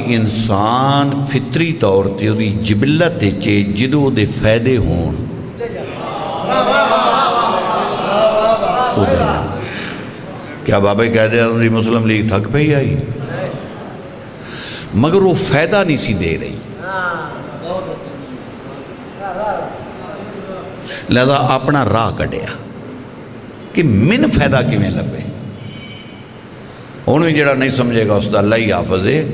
انسان فطری طور تے وہ جبلت چے جدو دے فائدے ہون کیا بابے کہہ دے دی مسلم لیگ تھک پہ ہی آئی مگر وہ فائدہ نہیں سی دے رہی لہذا اپنا راہ کٹیا کہ من فائدہ کیویں لبے انہوں جڑا نہیں سمجھے گا اس دا اللہ ہی حافظ ہے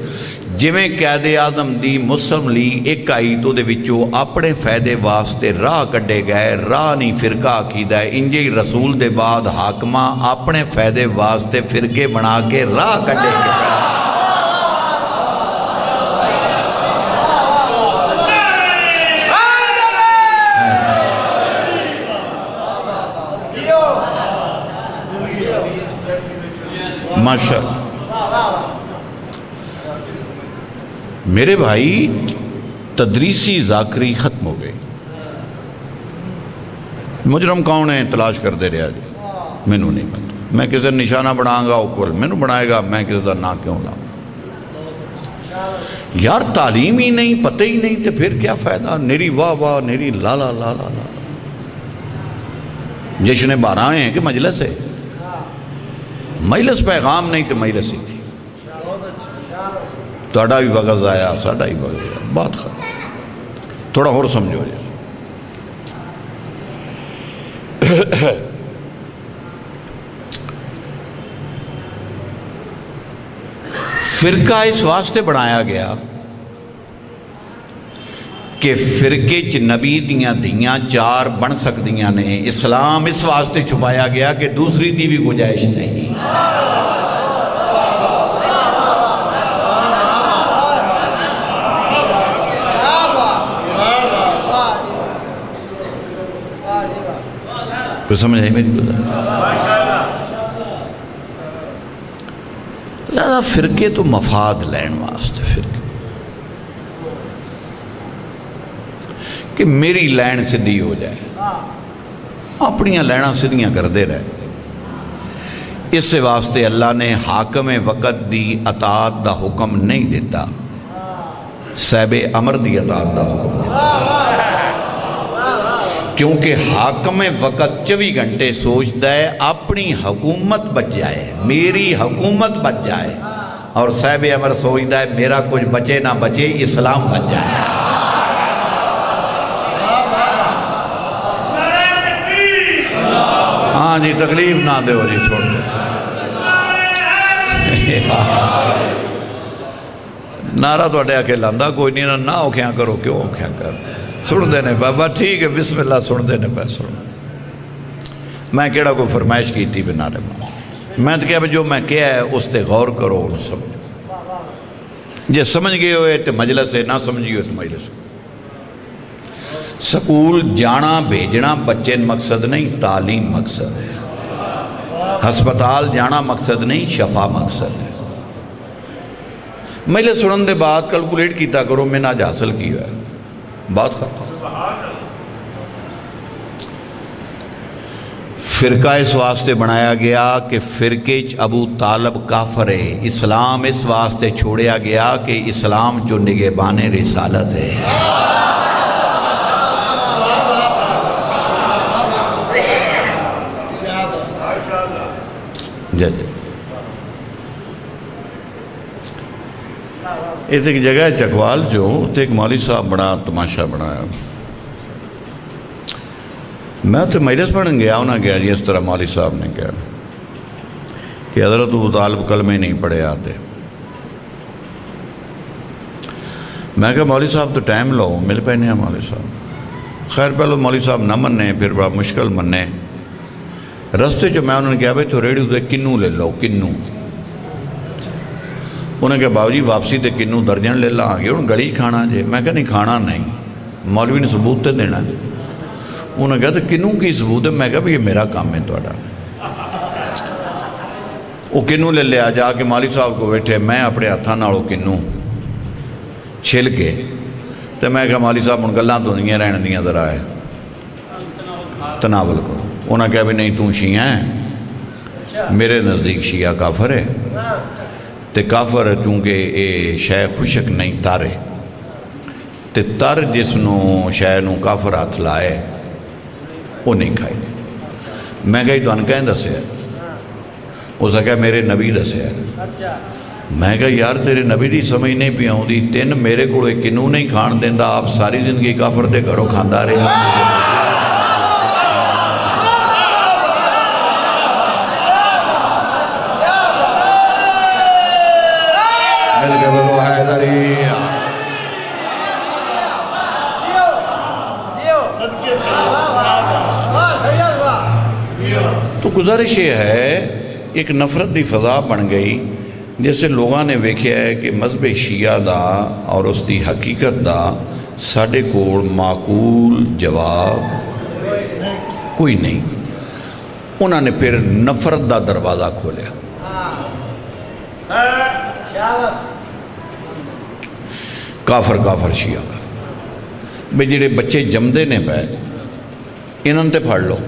جویں قائد اعظم دی مسلم لیگ ایک آئی تو دے وچوں اپنے فائدے واسطے راہ کڈے گئے راہ نہیں فرقہ عقیدہ ہے انجے رسول دے بعد حاکمہ اپنے فائدے واسطے فرقے بنا کے راہ کڈے گئے ماشاءاللہ میرے بھائی تدریسی ذاکری ختم ہو گئی مجرم کون ہے تلاش کر دے رہا جی میں نو نہیں پتا میں کسی نشانہ بناؤں گا اوپر میں نو بنائے گا میں کسی دا نہ کیوں لاؤں یار تعلیم ہی نہیں پتہ ہی نہیں تو پھر کیا فائدہ نیری واہ واہ نیری لا لا لا لا لا جشن بارہ ہیں کہ مجلس ہے مجلس پیغام نہیں تو مجلس ہی نہیں توڑا بھی وقت آیا ساڑھا ہی وقت آیا بات ختم تھوڑا اور سمجھو جائے فرقہ اس واسطے بنایا گیا کہ فرقے چ نبی دیاں دیاں چار بن سکدیاں نے اسلام اس واسطے چھپایا گیا کہ دوسری دی بھی گنجائش نہیں کوئی سمجھ آئی میری گزار لہذا فرقے تو مفاد لین واسطے فرقے کہ میری لین سدھی ہو جائے اپنیاں لینا سدھیاں کر دے رہے اس سے واسطے اللہ نے حاکم وقت دی اطاعت دا حکم نہیں دیتا صاحب امر دی اطاعت دا حکم دیتا کیونکہ حاکم وقت 24 گھنٹے سوچتا ہے اپنی حکومت بچ جائے میری حکومت بچ جائے اور صاحب امر سوچتا ہے میرا کچھ بچے نہ بچے اسلام بچ جائے ہاں جی تکلیف نہ دے ہو جی چھوڑ دے نعرہ تو اٹھے آکے لاندہ کوئی نہیں نہ اوکھیاں کرو کیوں اوکھیاں کر سن دینے بابا ٹھیک ہے بسم اللہ سن دینے پہ سن میں کیڑا کوئی فرمائش کی تھی بنا رہے میں تو کہا جو میں کیا ہے اس تے غور کرو انہوں سمجھ جے سمجھ گئے ہوئے تے مجلس ہے نہ سمجھ گئے تو مجلس ہے سکول جانا بھیجنا بچے مقصد نہیں تعلیم مقصد ہے ہسپتال جانا مقصد نہیں شفا مقصد ہے میں سنن دے بعد کلکولیٹ کیتا کرو میں آج حاصل کیا ہے بات ختم فرقہ اس واسطے بنایا گیا کہ فرقے ابو طالب کافر ہے اسلام اس واسطے چھوڑیا گیا کہ اسلام جو نگہبان رسالت ہے یہ ایک جگہ ہے چکوال جو ایک مولوی صاحب بڑا تماشا بنایا میں تو مجلس پڑھن گیا انہیں کہا جی اس طرح مولوی صاحب نے کہا کہ حضرت ابو طالب کلمے نہیں پڑھے آتے میں کہا مولوی صاحب تو ٹائم لو مل پہ نہیں مولوی صاحب خیر پہلو مولوی صاحب نہ مننے پھر بڑا مشکل مننے رستے جو میں انہوں نے کہا بھائی تو ریڈیو دے کنو لے لو کنو انہوں نے کہا بابا جی واپسی تے کنو درجن لے لا آگے انہوں نے گڑی کھانا جے میں کہا نہیں کھانا نہیں مولوی نے ثبوت تے دینا ہے انہوں نے کہا تو کنو کی ثبوت ہے میں کہا بھائی یہ میرا کام ہے توڑا وہ کنو لے لیا جا کے مولوی صاحب کو بیٹھے میں اپنے ہتھاں نالوں کنو چھل کے تو میں کہا مولوی صاحب ان گلاں تو نہیں رہن دیاں ذرا ہے تناول کرو انہوں نے کہا بھی نہیں تو شیعہ ہے میرے نزدیک شیعہ کافر ہے تے کافر چونکہ یہ شے خشک نہیں تارے تے تر جس نو شے نو کافر ہاتھ لائے وہ نہیں کھائی. میں کہی تو کہیں دسے اس نے کہا میرے نبی دسے. میں کہا یار تیرے نبی دی سمجھ نہیں پی آؤں دی تین میرے کو کنوں نہیں کھان دیندہ آپ ساری زندگی کافر دے گھروں کھاندہ رہے ہیں. مل کے بلو حیدری تو گزارش یہ ہے ایک نفرت دی فضا بن گئی جیسے لوگاں نے ویکھیا ہے کہ مذہب شیعہ دا اور اس دی حقیقت دا ساڑھے کوڑ معقول جواب کوئی نہیں. انہوں نے پھر نفرت دا دروازہ کھولیا. کافر شیعہ کا بھئی جڑے بچے جمدے نے پہ انہوں تے پھڑ لو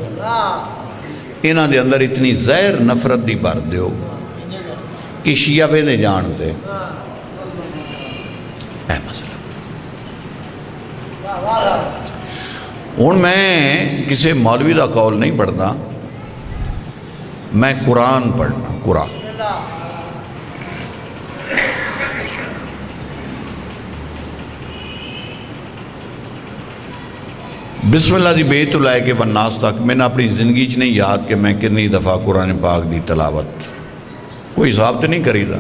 انہوں دے اندر اتنی زہر نفرت دی بھر دیو کہ شیعہ پہ دے جانتے اے مسئلہ. ہن میں کسی مولوی دا قول نہیں پڑھتا میں قرآن پڑھنا. قرآن بسم اللہ دی بیت لائے کے والناس تک میں نے اپنی زندگی چ نہیں یاد کہ میں کتنی دفعہ قرآن پاک دی تلاوت کوئی حساب تو نہیں کری دا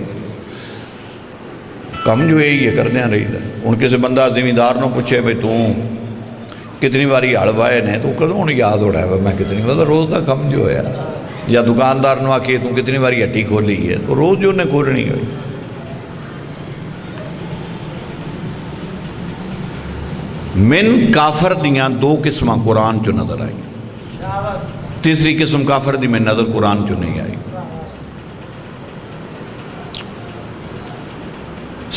کم جو ہے یہ کردیاں رہی دا. ان کسی بندہ زمیندار نو پوچھے بھئی تو کتنی باری ہڑوائے نے تو کدوں یاد ہو رہا ہے میں کتنی بار روز دا کم جو ہے یا دکاندار نو آکے تو کتنی باری ہٹی کھولی ہے تو روز جو نے کھولنی ہوئی. من کافر دیاں دو قسمہ قرآن چو نظر آئی. تیسری قسم کافر دی میں نظر قرآن چو نہیں آئی.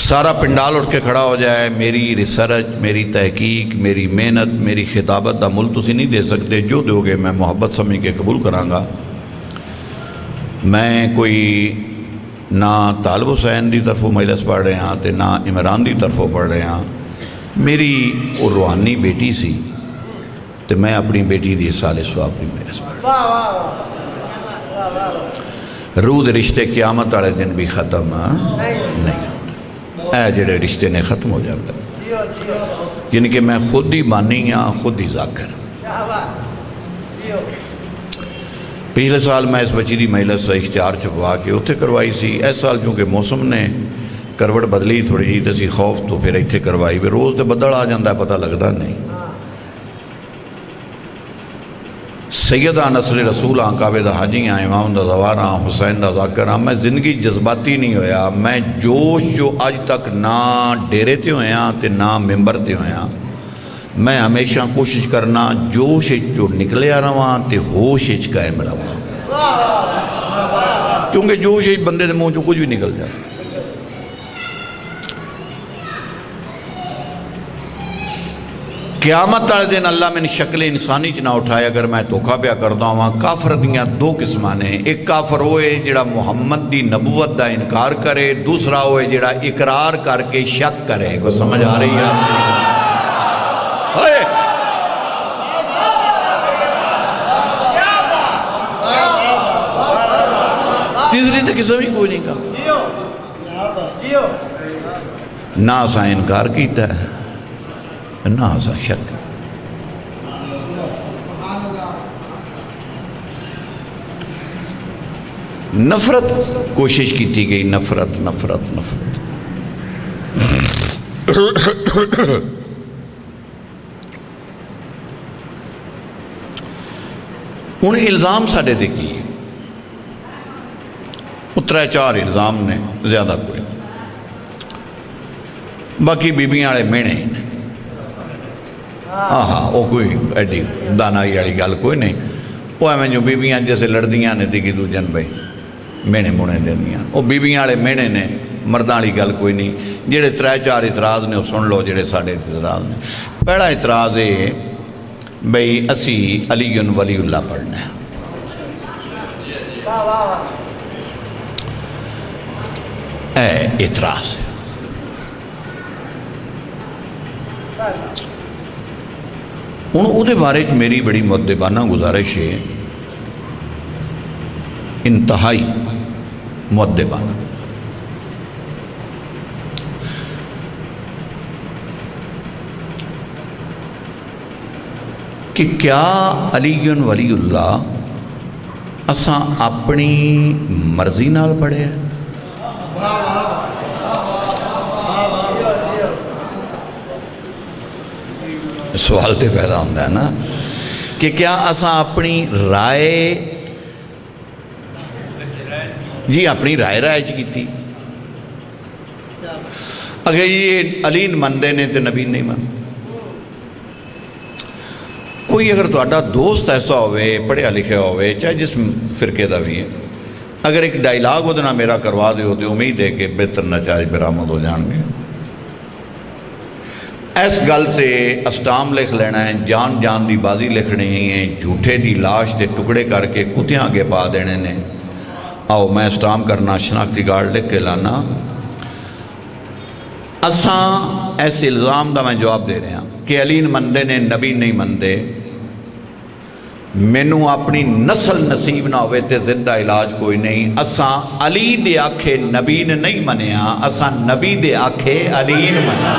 سارا پنڈال اٹھ کے کھڑا ہو جائے میری ریسرچ میری تحقیق میری محنت میری خطابت دا مل تسی نہیں دے سکتے جو دو گے میں محبت سمجھ کے قبول کرانگا. میں کوئی نہ طالب حسین دی طرفوں مجلس پڑھ رہے ہیں تے نہ عمران دی طرفوں پڑھ رہے ہیں. میری وہ روحانی بیٹی سی تو میں اپنی بیٹی دی سال سواب دی مجلس پڑھ روح دے رشتے قیامت والے دن بھی ختم نہیں اے جڑے رشتے نے ختم ہو جاندے یعنی کہ میں خود ہی بانی ہاں خود ہی ذاکر. پچھلے سال میں اس بچی دی مجلس اشتہار چھپوا کے اتھے کروائی سی. اس سال چونکہ موسم نے کروٹ بدلی تھوڑی جی تسی خوف تو پھر ایتھے کروائی بھی روز تے بدل آ جاندہ ہے پتہ لگدا نہیں. سیدہ نسل رسول آن کعبے دا حاجی آن امام دا زوار آن حسین دا ذاکر آن. میں زندگی جذباتی نہیں ہویا. میں جوش جو آج تک نہ ڈیرے تے ہویا تے نہ ممبر تے ہویا. میں ہمیشہ کوشش کرنا جوش جو نکلے آ رہا تے ہوش قائم رہا کیونکہ جوش بندے دے منہ جو کچھ بھی نکل جائے. قیامت والے دن اللہ میں نے شکل انسانی چ نہ اٹھائے اگر میں دھوکا پیا کردا ہاں. کافر دیاں دو قسماں نے. ایک کافر ہوئے جڑا محمد دی نبوت دا انکار کرے. دوسرا ہوئے جڑا اقرار کر کے شک کرے. کوئی سمجھ آ رہی ہے؟ تیسری تو قسم ہی کوئی نہیں کہا. نہ اساں انکار کیتا ہے نہ اساں شک. نفرت کوشش کی تھی گئی. نفرت نفرت نفرت انہیں الزام ساڑھے دے کی اترے چار الزام نے زیادہ کوئی. باقی بیبیاں آڑے مینے ہی نے. ہاں وہ کوئی ایڈی دانائی والی گل کوئی نہیں. وہ ہمیں جو بیبیاں جیسے لڑدیاں نے تھی کہ دوجن بھائی مینے مونے دیندیاں. وہ بیبیاں والے مینے نے مرداں والی گل کوئی نہیں. جڑے ترے چار اعتراض نے وہ سن لو جڑے ساڑھے اعتراض نے. پہلا اعتراض ہے بھئی اسی علی ولی اللہ پڑھنا ہے. اعتراض ہے۔ ہوں وہ بارے میری بڑی مؤدبانہ گزارش ہے، انتہائی مؤدبانہ، کہ کیا علی ولی اللہ اساں اپنی مرضی نال پڑھے ہیں؟ سوال تو پیدا ہوتا ہے نا کہ کیا اساں اپنی رائے جی اپنی رائے کی اگر یہ علی مندے نے تو نبی نہیں من۔ کوئی اگر تہاڈا دوست ایسا ہوئے پڑھیا لکھیا ہوئے چاہے جس فرقے دا بھی ہے، اگر ایک ڈائلاگ وہ دینا میرا کروا دے ہوتے امید ہے کہ بہتر نتائج برآمد ہو جان گے۔ اس گل تے اسٹام لکھ لینا ہے، جان جان دی بازی لکھنی ہے، جھوٹے دی لاش تے ٹکڑے کر کے کتیاں آگے پا دینے نے۔ آؤ میں اسٹام کرنا شناختی کارڈ لکھ کے لانا، اساں ایسے الزام دا میں جواب دے رہے ہیں کہ علی مندے نے نبی نہیں مندے، مینوں اپنی نسل نصیب نہ ہوئے تے زندہ علاج کوئی نہیں۔ اساں علی دے آکھے نبی نے نہیں منیا، اساں نبی دے آکھے علی نے منیا۔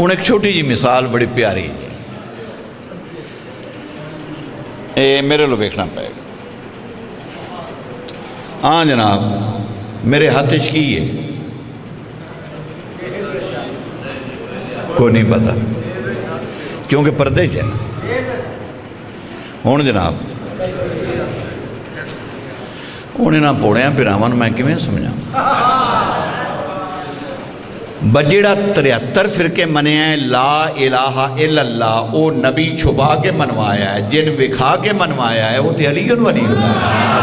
ایک چھوٹی جی مثال بڑی پیاری ہے، میرے لو دیکھنا پائے گا۔ ہاں جناب میرے ہاتھ کی ہے کوئی نہیں پتا کیونکہ پردے ہے نا۔ ہوں جناب انہیں نہ پوڑیاں پھراون میں کیویں سمجھا بجیڑا 73 فرقے منے ہیں لا الہ الا اللہ، او نبی چھپا کے منوایا ہے، جن وکھا کے منوایا ہے وہ تے علی ولی اللہ ہے۔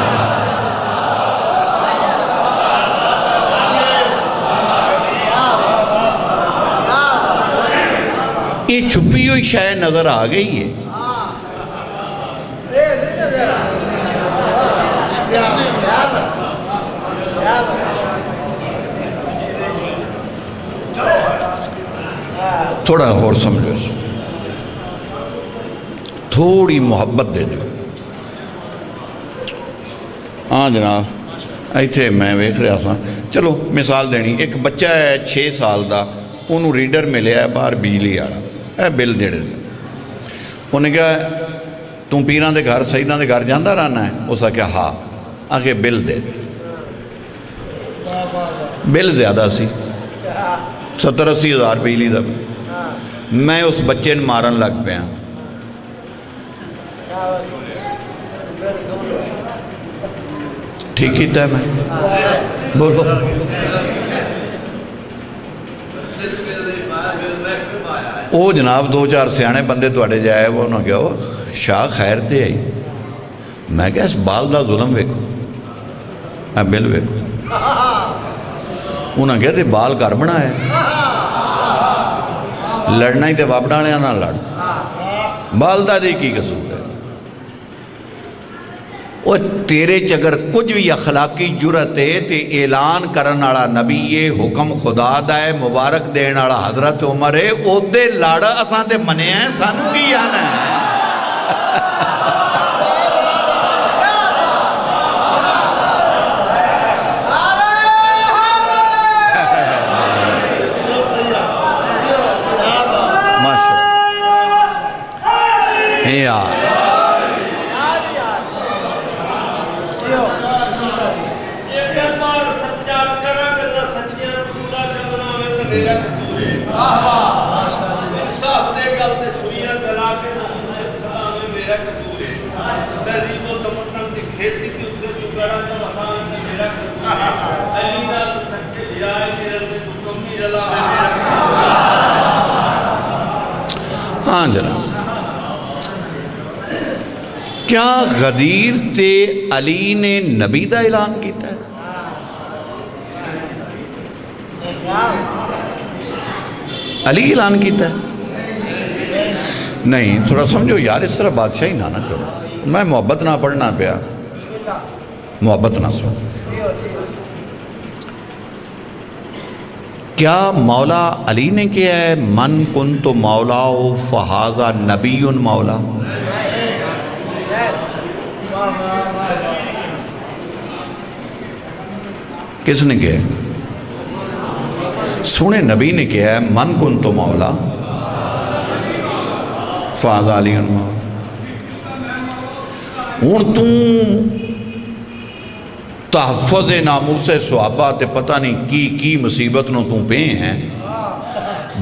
یہ چھپی ہوئی شے نظر آ گئی ہے۔ تھوڑا غور سمجھو، تھوڑی محبت دے دو۔ ہاں جناب ایتھے میں ویکھ رہا تھا، چلو مثال دینی، ایک بچہ ہے 6 سال دا، انہوں ریڈر ملے ہے باہر بجلی آڑا اے بل جڑے دے، انہیں کہا تم پیران دے گھر سیدان دے گھر جاندہ رہنا ہے؟ اسا کہا ہاں، آگے بل دے دے۔ بل زیادہ سی 70-80 ہزار بجلی دا، میں اس بچے نے مارن لگ پہ ہیں۔ ٹھیک کیتا ہے میں بولو او جناب 2-4 سیانے بندے توڑے جائے وہ انہوں نے کہا شاہ خیر تے آئی، میں کہا اس بال دا ظلم ویکھو، بل ویکھو، انہوں نے کہا تے بال کر بنا ہے، لڑنا ہی تے وابڑانے نہ لڑ، بال دا دے کی قصور ہے۔ وہ تیرے چگر کچھ بھی اخلاقی جرت ہے تے اعلان کرن والا نبی ہے، حکم خدا دا ہے، مبارک دین والا حضرت عمر ہے، او دے لڑ اساں تے منے ہیں، سانو کی آنا ہے۔ ہاں جناب کیا غدیر تے علی نے نبی دا اعلان کیتا ہے؟ علی اعلان کیتا ہے؟ نہیں، تھوڑا سمجھو یار، اس طرح بادشاہی نہ کرو. میں محبت نہ پڑھنا پیا، محبت نہ سن. کیا مولا علی نے کیا ہے من کنت مولا فہذا نبی مولا؟ کس نے کیا ہے؟ سونے نبی نے کیا ہے من کنت مولا فہذا علی مولا. ہوں تحفظ ناموس صحابہ تے پتہ نہیں کی مصیبت نو توں پے ہیں.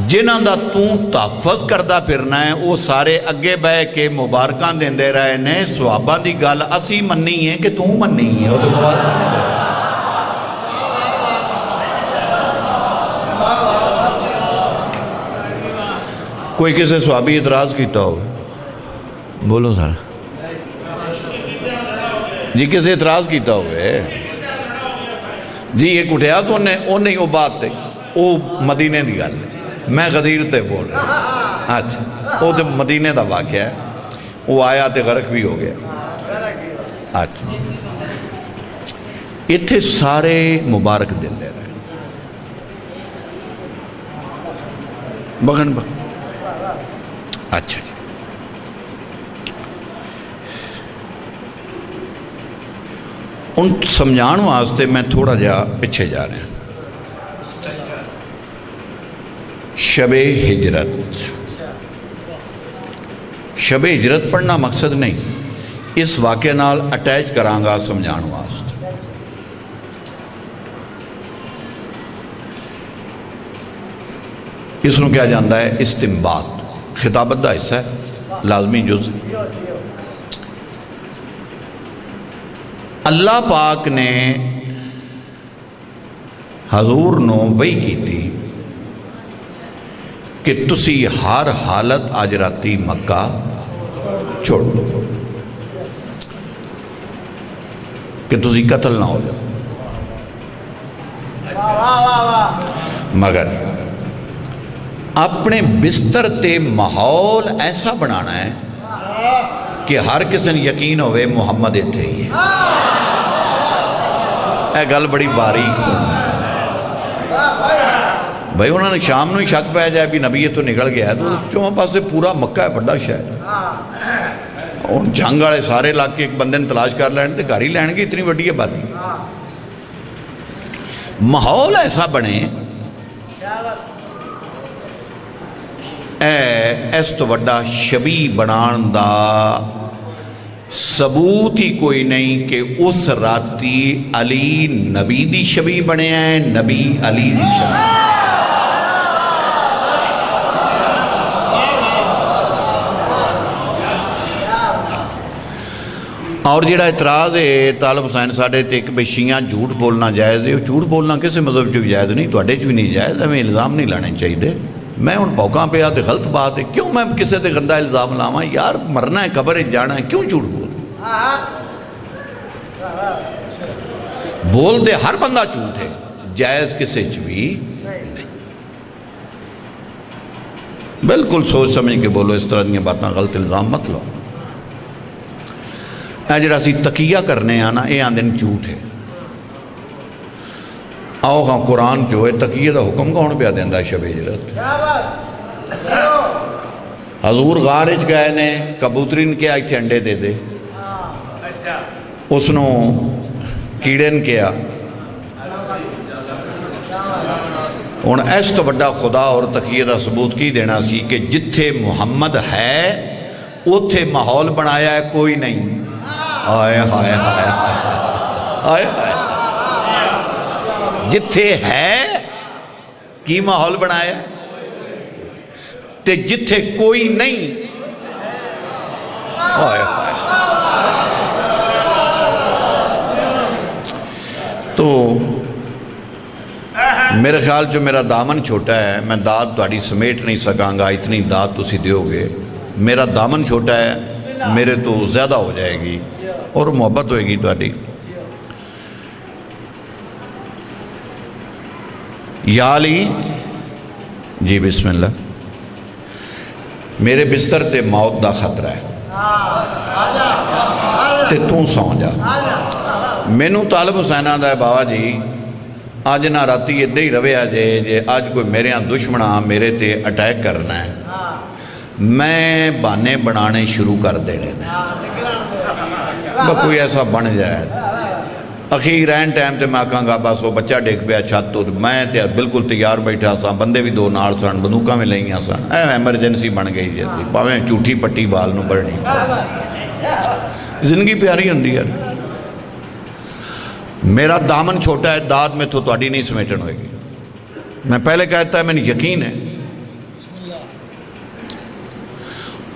جنہاں دا توں تحفظ کردہ پھرنا ہے وہ سارے اگے بہ کے مبارکاں دیندے رہے نے. صحابہ دی گل اسی مننی ہے کہ توں مننی ہے؟ وہ تو مبارکاں دیندے رہے. کوئی کسی صحابی اعتراض کیتا ہو؟ بولو سارا جی، کسی اعتراض کیتا ہوئے جی؟ ایک اٹھیا تو انہیں وہ بات تے وہ مدینے دی گل، میں غدیر تے بول رہا. اچھا، وہ تو مدینے دا واقعہ ہے. وہ آیا تے غرق بھی ہو گیا. اچھا، اتھے سارے مبارک دیندے رہے. بغن اچھا جی. ان سمجھان واسطے میں تھوڑا جا پچھے جا رہا ہوں. شب ہجرت، شب ہجرت پڑھنا مقصد نہیں، اس واقعے نال اٹیچ کرانگا سمجھان واسطے. اس نو کیا جاندہ ہے استنباط، خطابت دا حصہ ہے، لازمی جز. اللہ پاک نے حضور نو وحی کی تھی کہ تسی ہر حالت آج راتی مکہ چھوڑ دو کہ تسی قتل نہ ہو جاؤ. مگر اپنے بستر تے ماحول ایسا بنانا ہے کہ ہر کسی یقین ہوئے محمد اتھے ہی ہے. اے گل بڑی باریک سننا ہے بھائی. انہوں نے شام نو ہی شک پہ جائے بھی نبی تو نکل گیا ہے تو چوہاں پاس سے پورا مکہ ہے بڑا شاید. اور جنگ والے سارے علاقے ایک بندے نے تلاش کر لین تے گھر ہی لین گے، اتنی بڑی آبادی. ماحول ایسا بنے اس تو وڈا شبی بنان دا ثبوت ہی کوئی نہیں کہ اس راتی علی نبی دی شبی بنے ہیں، نبی علی دی شبی. اور جڑا اعتراض ہے طالب حسین ساڑھے تے کہ شیعہ جھوٹ بولنا جائز ہے، جھوٹ بولنا کسی مذہب جو جائز نہیں، توڑے جو بھی نہیں جائز. ہمیں الزام نہیں لانے چاہیے. میں ان پوکاں پہ آتے غلط بات ہے. کیوں میں کسی تے گندہ الزام لاواں یار؟ مرنا ہے، قبر جانا ہے، کیوں جھوٹ بول؟ بول دے ہر بندہ جھوٹ ہے، جائز کسی بھی نہیں. بالکل سوچ سمجھ کے بولو، اس طرح دیا باتاں غلط الزام مت لو. اے جڑا سی تقیہ کرنے آنا اے آندن جھوٹ ہے. آؤ ہاں قرآن جو ہے تقیہ دا حکم کون پہ دیندہ ہے شب ہجرت؟ حضور غارج گئے نے کبوترین کے آئی تھے انڈے دے دے، اس نو کیڑن کیا. ان ایس تو بڑا خدا اور تقیہ دا ثبوت کی دینا سی کہ جتھے محمد ہے اتھے ماحول بنایا ہے کوئی نہیں. آئے ہائے ہائے آئے ہائے. جتھے ہے کی ماحول بنایا تے جتھے کوئی نہیں. آئے ہائے. تو میرے خیال جو میرا دامن چھوٹا ہے، میں داد تھوڑی سمیٹ نہیں سکاں گا، اتنی داد تسی دیو گے. میرا دامن چھوٹا ہے، میرے تو زیادہ ہو جائے گی اور محبت ہوئے گی تھوڑی. یا علی جی بسم اللہ. میرے بستر تے موت دا خطرہ ہے تے تو سو جا. مینوں طالب حسینہ دا ہے بابا جی اج نہ راتی ادھے ہی رویا جے اج کوئی میرے دشمنا میرے تے اٹیک کرنا ہے میں بہانے بنانے شروع کر دینے کوئی ایسا بن جائے. اخیر این ٹائم تے میں کہاں گا بس وہ بچہ ڈیک پیا چھت تو میں تے بالکل تیار بیٹھا سا, بندے بھی 2 نال سن, بندوقاں میں لئیاں سن. ایمرجنسی بن گئی جیسی پاویں جھوٹی پٹی بال نو بڑھنی. زندگی پیاری ہوندی ہے. میرا دامن چھوٹا ہے, داد میں تو تہاڈی نہیں سمیٹن ہوئے گی. میں پہلے کہتا ہے میں یقین ہے.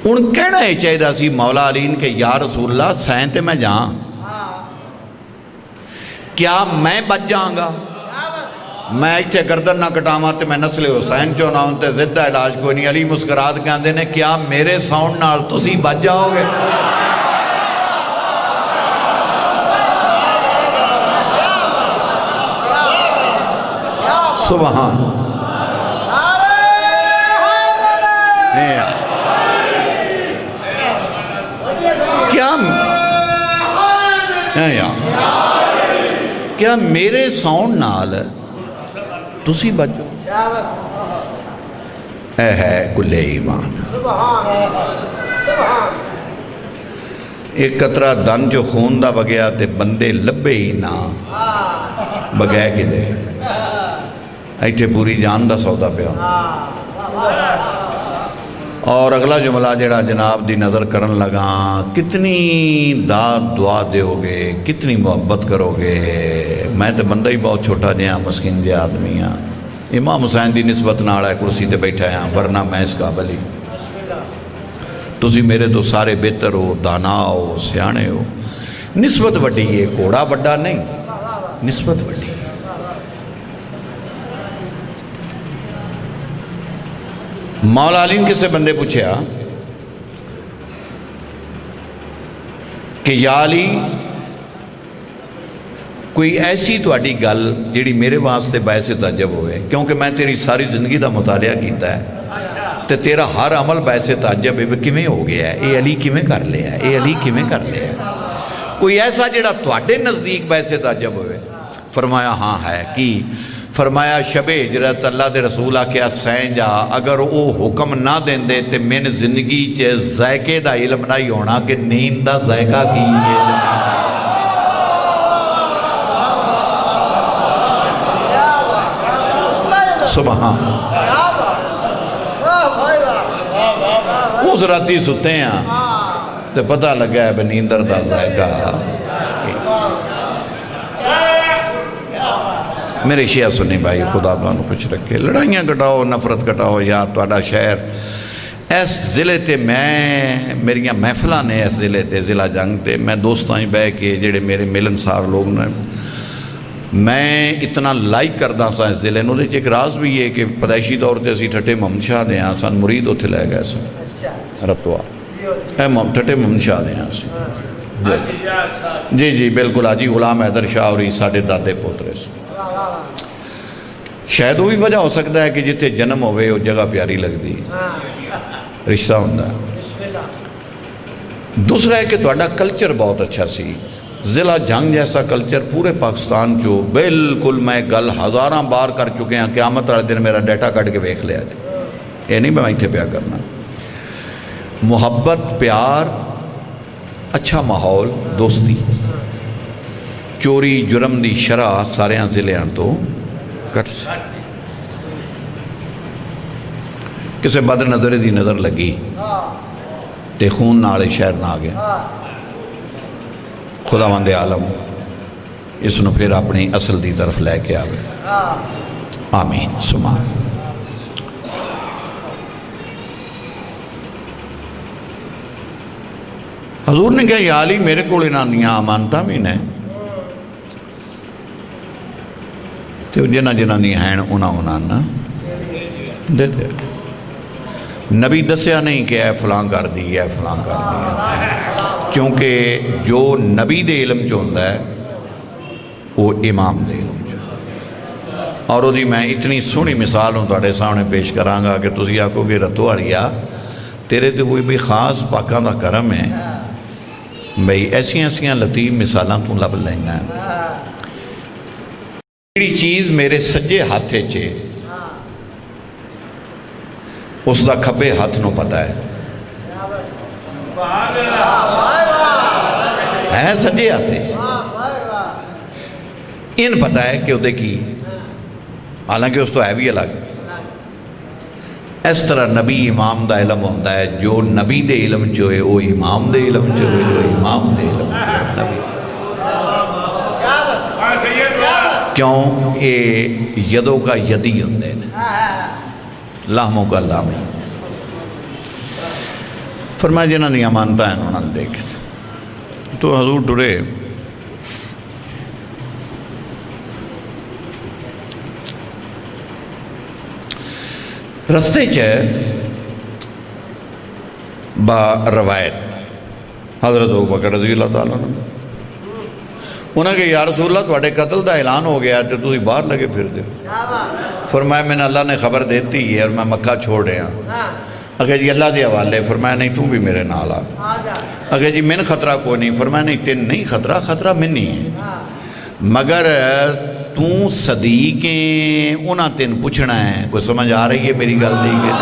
ان کہنا ہے چاہیے سی مولا علی کہ یا رسول اللہ سین تے میں جان کیا میں بچ جاؤں گا؟ میں ایتھے گردن نہ کٹاواں تے میں نسل حسین چونا ہوں تے زدہ علاج کوئی نہیں. علی مسکرات کہندے نے کیا میرے ساؤنڈ نال تسی بچ جاؤ گے؟ سبحان کیا میرے ساؤنڈ نال تسی بچو؟ اے ہے کلے ایمان. ایک قطرہ دن جو خون دا وگیا تے بندے لبے ہی نہ بگے کے دے ایتھے پوری جان دا سودا پیا. اور اگلا جملہ جڑا جناب دی نظر کرن لگا کتنی داد دعا دیو گے, کتنی محبت کرو گے. میں تو بندہ ہی بہت چھوٹا جہاں مسکین جہاں آدمی ہاں. امام حسین دی نسبت نال ہے کرسی تے بیٹھا ہاں ورنہ میں اس قابل ہی. تسی میرے تو سارے بہتر ہو, دانا ہو, سیانے ہو. نسبت وڈی ہے, کوڑا وڈا نہیں, نسبت وڈی. مولا علی نے کسے بندے پوچھا کہ یا علی کوئی ایسی تہاڈی گل جیڑی میرے واسطے باعث تعجب ہوئے, کیونکہ میں تیری ساری زندگی دا مطالعہ کیتا ہے تے تیرا ہر عمل باعث تعجب ہے کیویں ہو گیا ہے, اے علی کیویں کر لیا ہے, اے علی کیویں کر لیا ہے. کوئی ایسا جیڑا تہاڈے نزدیک باعث تعجب ہوئے؟ فرمایا ہاں ہے. کی؟ فرمایا شب ہجرت اللہ دے رسول آکھیا سین جا اگر وہ حکم نہ دین دے تے میں نے زندگی چے ذائقے دا علم نہ ہی ہونا کہ نیند دا ذائقہ کی ہے. سبحان اس راتی ستے ہیں تے پتہ لگا ہے بے نیندر دا ذائقہ. میرے شیعہ سنی بھائی خدا بانو کچھ رکھے, لڑائیاں کٹاؤ, نفرت کٹاؤ. یار تہاڈا شہر اس ضلع تے میں میریاں محفلاں نے اس ضلع تے ضلع جنگ تے میں دوستاں ہی بہ کے جڑے میرے ملنسار لوگ نے میں اتنا لائک کردہ سا اس ضلع نو. ایک راز بھی ہے کہ پیدائشی طور تے اسی ٹھٹے محمد شاہ دے ہاں سن مرید اتھے لے گئے سن رتوا ٹھٹے محمد شاہ دے ہاں سن. جی بالکل حاجی غلام حیدر شاہ اور ساڈے دادے پوترے سن. شاید وہ بھی وجہ ہو سکتا ہے کہ جتے جنم ہوئے وہ جگہ پیاری لگ دی, رشتہ ہوندہ ہے. دوسرا ہے کہ تہاڈا کلچر بہت اچھا سی. ضلع جنگ جیسا کلچر پورے پاکستان چو بالکل میں گل ہزاراں بار کر چکے ہیں. قیامت والے دن میرا ڈیٹا کٹ کے ویکھ لیا جی, یہ نہیں میں ایتھے پیا کرنا. محبت, پیار, اچھا ماحول, دوستی, چوری جرم دی شرح سارے ضلع تو کٹ کسے بد نظر دی نظر لگی تے خون نالے شہر نہ آ گیا. خداوند عالم اس نو پھر اپنی اصل دی طرف لے کے آوے. آمین سمان. حضور نے کہا یا علی میرے کو انہاں امانتاں بھی نے تو جنہ جنہ نہیں ہیں انہاں دے دے. نبی دسیا نہیں کہ اے فلاں کر دی اے فلاں کر دی, کیونکہ جو نبی دے علم جو ہوندہ ہے وہ امام دے علم جو. اور وہ دی میں اتنی سونی مثال ہوں تواڈے سامنے پیش کرانگا کہ تسی آکھو کہ رتو آڑیا تیرے تے کوئی بھی خاص پاکاں دا کرم ہے بھئی ایسیاں لطیف مثالاں تو لب لینا ہے جیڑی چیز میرے سجے ہاتھے چے اس دا کھبے ہاتھ نو پتہ ہے سجے ہاتھے ان پتہ ہے کہ وہ کی حالانکہ اس تو ہے بھی الگ اس طرح نبی امام دا علم ہوتا ہے جو نبی دے علم جو ہے وہ امام دے علم جو ہے جو امام دے علم جو ہے نبی کیوں یہ یدوں کا یدی ہوندے ہیں لاموں کا لامی فرمایا جنہاں دیا مانتا ہے انہوں نے دیکھے تو حضور ٹرے رستے با روایت حضرت ابوبکر رضی اللہ تعالیٰ نے انہوں نے یا رسول اللہ تھوڑے قتل دا اعلان ہو گیا تو تھی باہر لگے پھر دے فرمایا میں نے اللہ نے خبر دیتی ہے اور میں مکہ چھوڑ رہا اگر جی اللہ دے حوالے فرمایا نہیں تو بھی میرے نال آ اگر جی من خطرہ کو نہیں فرمایا نہیں تین نہیں خطرہ من نہیں ہے مگر تو صدیقیں انہاں تین پوچھنا ہے کوئی سمجھ آ رہی ہے میری گل دی کہ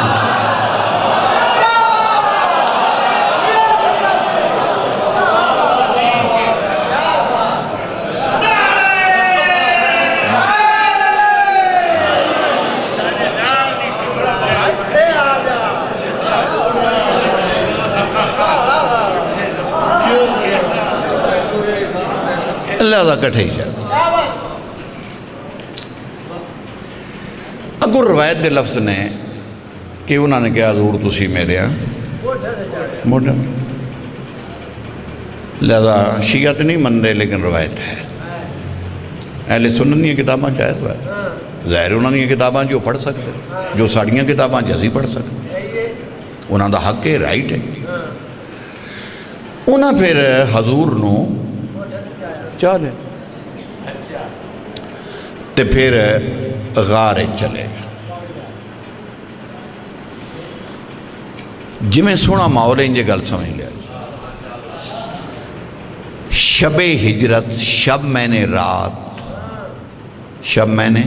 اللہ دا کٹھے ہی چل اگر روایت دے لفظ نے کہ انہوں نے کہا حضور تسی میرے ہیں موٹا لہذا شیعہ تو نہیں مندے لیکن روایت ہے اہل سنت نہیں کتاباں چاہے تو ہے ظاہر انہوں نے کتاباں جو پڑھ سکتے جو ساڑیاں کتاباں جیسی پڑھ سکتے انہوں دا حق ہے رائٹ ہے انہوں پھر حضور نو چاہ لے تے پھر غار چلے جی میں سونا ماحول ہے انجھے گل سمجھ لیا شب ہجرت شب میں نے رات شب میں نے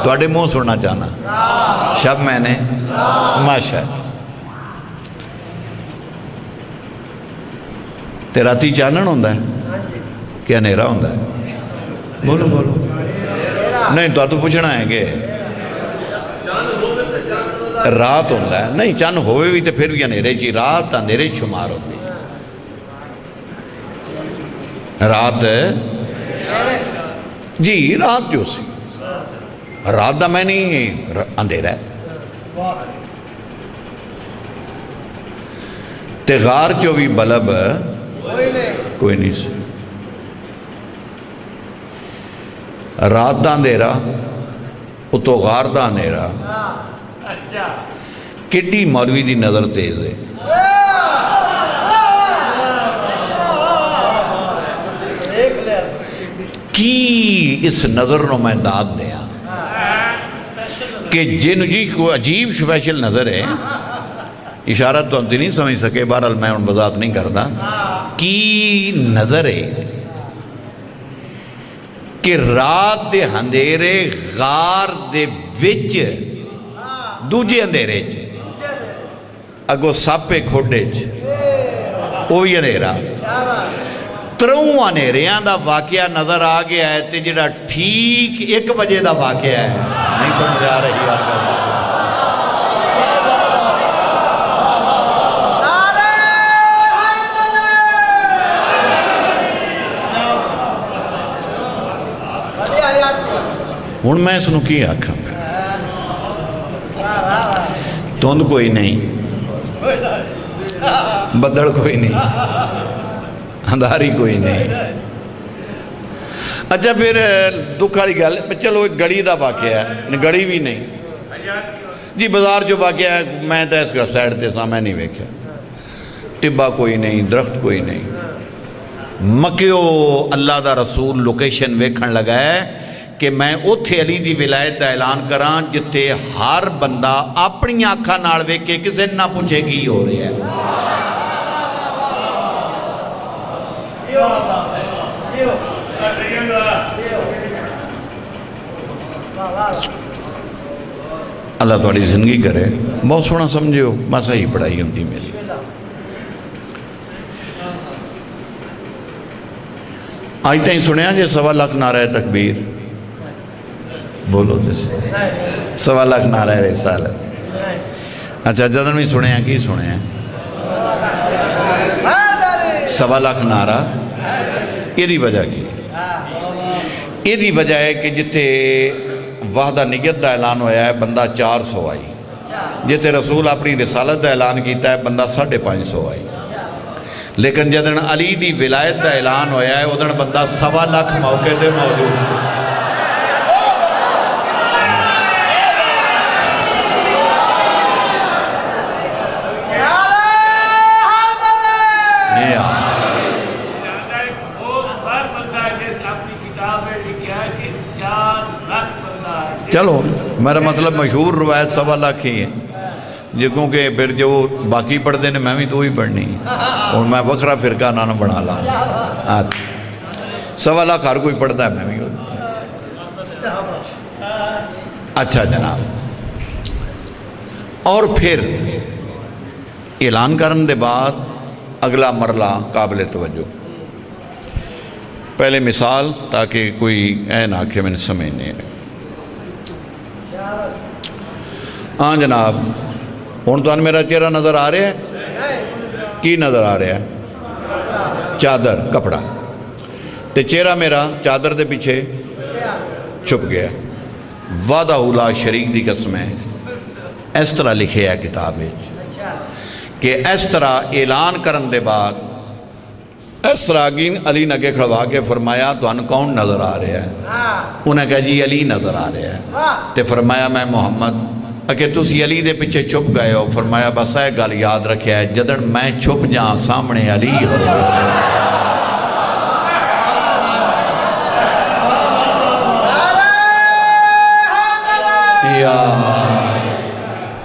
تو اڈے منہ سننا چاہنا شب میں نے ماشاء تیراتی چانن ہوندہ ہے کیا نیرہ ہوندہ ہے بولو بولو نہیں تو پوچھنا ہے کہ رات ہوندہ ہے نہیں چند ہوئے بھی تو پھر بھی نیرے چی رات نیرے شمار ہوندی رات جی رات جو سی رات دا میں نہیں اندھیرا ہے تے غار جو بھی بلب کوئی نہیں سی رات دا اندھیرا اتو غار دا اندھیرا کڈی مولوی دی نظر تیز ہے کی اس نظر نو میں داد دیا کہ جن جی کو عجیب سپیشل نظر ہے اشارت تو ہم نہیں سمجھ سکے بہرحال میں ان وضاحت نہیں کرتا کی نظر ہے کہ رات دے اندھیرے غار دے وچ دوجے اندھیرے چ اگو ساپے کھوڑے چ وہ بھی اندھیرا تروں اندھیریاں دا واقعہ نظر آ گیا ہے تے جڑا ٹھیک 1 بجے دا واقعہ ہے نہیں سمجھ آ رہی یار کا ہن میں اس نو کی آکھاں تند کوئی نہیں بدڑ کوئی نہیں اندھاری کوئی نہیں اچھا پھر دکھ والی گل چلو ایک گڑی دا واقعہ ہے گڑی بھی نہیں جی بازار جو واقعہ ہے میں تو اس کا سائڈ تے سا میں نہیں ویکھیا ٹبا کوئی نہیں درخت کوئی نہیں مکیو اللہ دا رسول لوکیشن ویکھن لگا ہے کہ میں اتھے علی دی ولایت دا اعلان کراں جتے ہر بندہ اپنی آنکھاں نال ویکھ کے کسے نہ پوچھے کی ہو رہا ہے. اللہ تھوڑی زندگی کرے. بہت سونا سمجھو میں صحیح پڑھائی ہوندی میری. آج تائیں سنیا جی 1.25 لاکھ نعرہ تکبیر بولو جیسے 1.25 لاکھ نعرہ رسالت. اچھا جدن بھی سنیا کی سنیا 1.25 لاکھ نعرہ. یہ دی وجہ کی یہ دی وجہ ہے کہ جتے وحدہ نیت دا اعلان ہویا ہے بندہ 400 آئی. جتے رسول اپنی رسالت دا اعلان کیتا ہے بندہ 550 آئی. لیکن جدن علی دی ولایت دا اعلان ہویا ہے ادھن بندہ 1.25 لاکھ موقع دے موجود سے. چلو میرا مطلب مشہور روایت 1.25 لاکھ ہی ہے جی کیونکہ پھر جو باقی پڑھ دینے میں بھی تو ہی پڑھنی اور میں وکرہ فرقہ نہ بنا لا. 1.25 لاکھ ہر کوئی پڑھتا ہے میں بھی. اچھا جناب اور پھر اعلان کرن دے بعد اگلا مرلہ قابل توجہ. پہلے مثال تاکہ کوئی این آنکھیں میں سمجھ نہیں ہے. ہاں جناب ہوں تو میرا چہرہ نظر آ رہا ہے کی نظر آ رہا ہے چادر کپڑا تے چہرہ میرا چادر دے پیچھے چھپ گیا. وعدہ اولا شریک دی قسم ہے اس طرح لکھے ہے کتاب کہ اس طرح اعلان کرن دے بعد اس طرح علی نگے کھڑوا کے فرمایا تو ان کون نظر آ رہا ہے. انہیں کہا جی علی نظر آ رہا ہے. تے فرمایا میں محمد. کہ تسی علی دے پیچھے چھپ گئے ہو. فرمایا بس ہے گل یاد رکھیا ہے جدن میں چھپ جاں سامنے علی ہو. یا